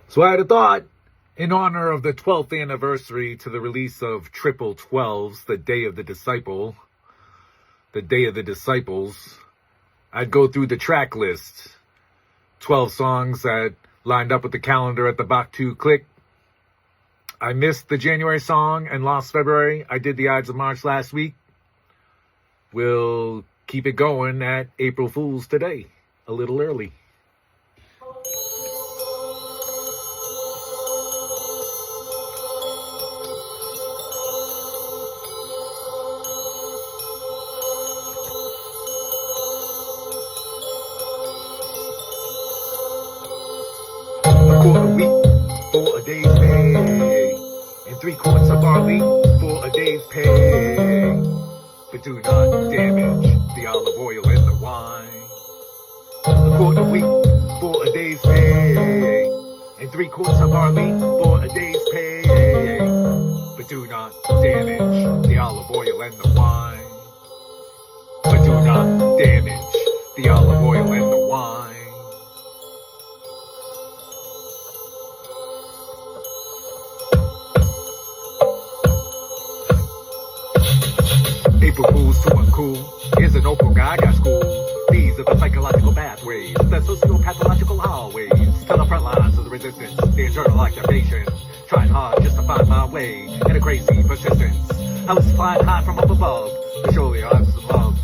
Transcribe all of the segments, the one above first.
So I had a thought, in honor of the 12th anniversary to the release of Triple 12s, the Day of the Disciple, the Day of the Disciples, I'd go through the track list. 12 songs that lined up with the calendar at the Bach2 click. I missed the January song and lost February. I did the Ides of March last week. We'll keep it going at April Fool's today, a little early. Quarter wheat for a day's pay, and 3 quarts of barley for a day's pay. But do not damage the olive oil and the wine. A quart of wheat for a day's pay, and 3 quarts of barley for a day's pay. But do not damage the olive oil and the wine. But do not damage the olive oil and the wine. April Fool's too uncool. Here's an Opal guy got school. These are the psychological pathways, the sociopathological hallways, to the front lines of the resistance, the internal occupation. Trying hard just to find my way, and a crazy persistence. I was flying high from up above, but surely I was in love.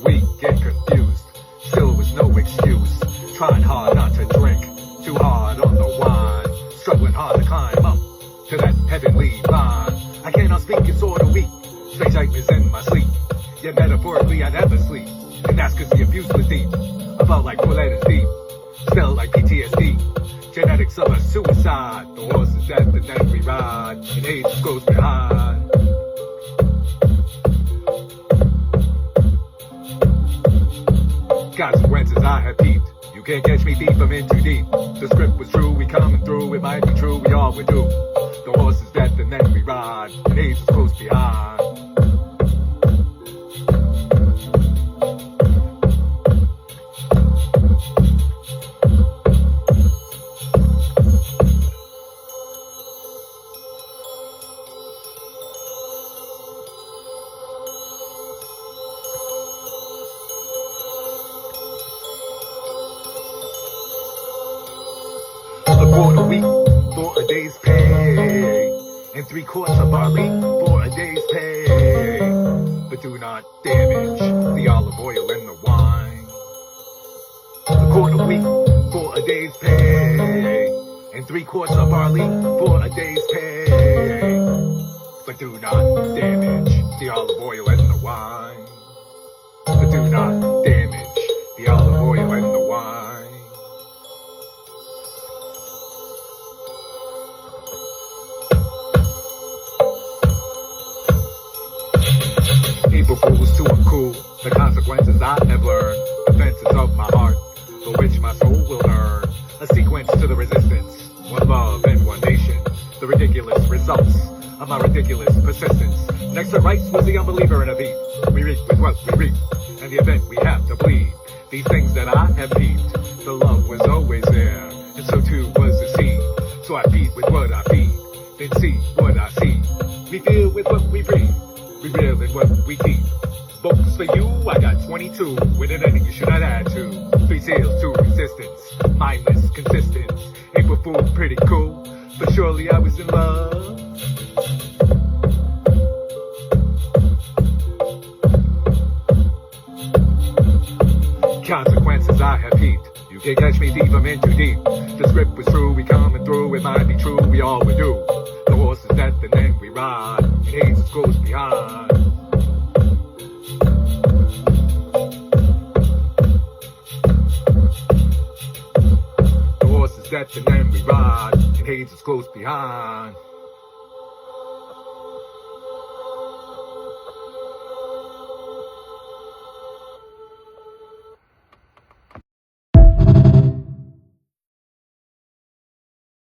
Weak and confused, still was no excuse. Trying hard not to drink, too hard on the wine. Struggling hard to climb up to that heavenly line. I cannot speak, it's sort of weak. Strange nightmares in my sleep, yet metaphorically I never sleep. And that's cause the abuse was deep. I felt like 4 letters deep, spelled like PTSD. Genetics of a suicide, the horse is death and then we ride, and age goes behind. Consequences I have peeped, you can't catch me deep, I'm in too deep. The script was true, we coming through, it might be true, we all would do. The horse is death and then we ride, and age is close behind. A quart of wheat for a day's pay, and 3 quarts of barley for a day's pay. But do not damage the olive oil and the wine. A quart of wheat for a day's pay, and 3 quarts of barley for a day's pay. But do not damage the olive oil and the wine. But do not damage the olive oil and the wine. April Fool's too uncool. The consequences I have learned. Offenses of my heart, for which my soul will earn. A sequence to the resistance. One love and one nation. The ridiculous results of my ridiculous persistence. Next to rice was the unbeliever in a beat. We reap with what we reap, and the event we have to bleed. These things that I have peeped, the love was always there, and so too was the seed. So I feed with what I feed, then see what I see. We feel with what we breathe. We real in what we keep. Focus for you, I got 22. With an ending you should not add to. 3 seals to resistance. Mindless, consistent. April Fool, pretty cool. But surely I was in love. Consequences I have heaped. You can't catch me deep, I'm in too deep. The script was true, we coming through. It might be true, we all would do. The horse is death and then we ride, and age is close behind. The horse is death and then we ride, and age is close behind.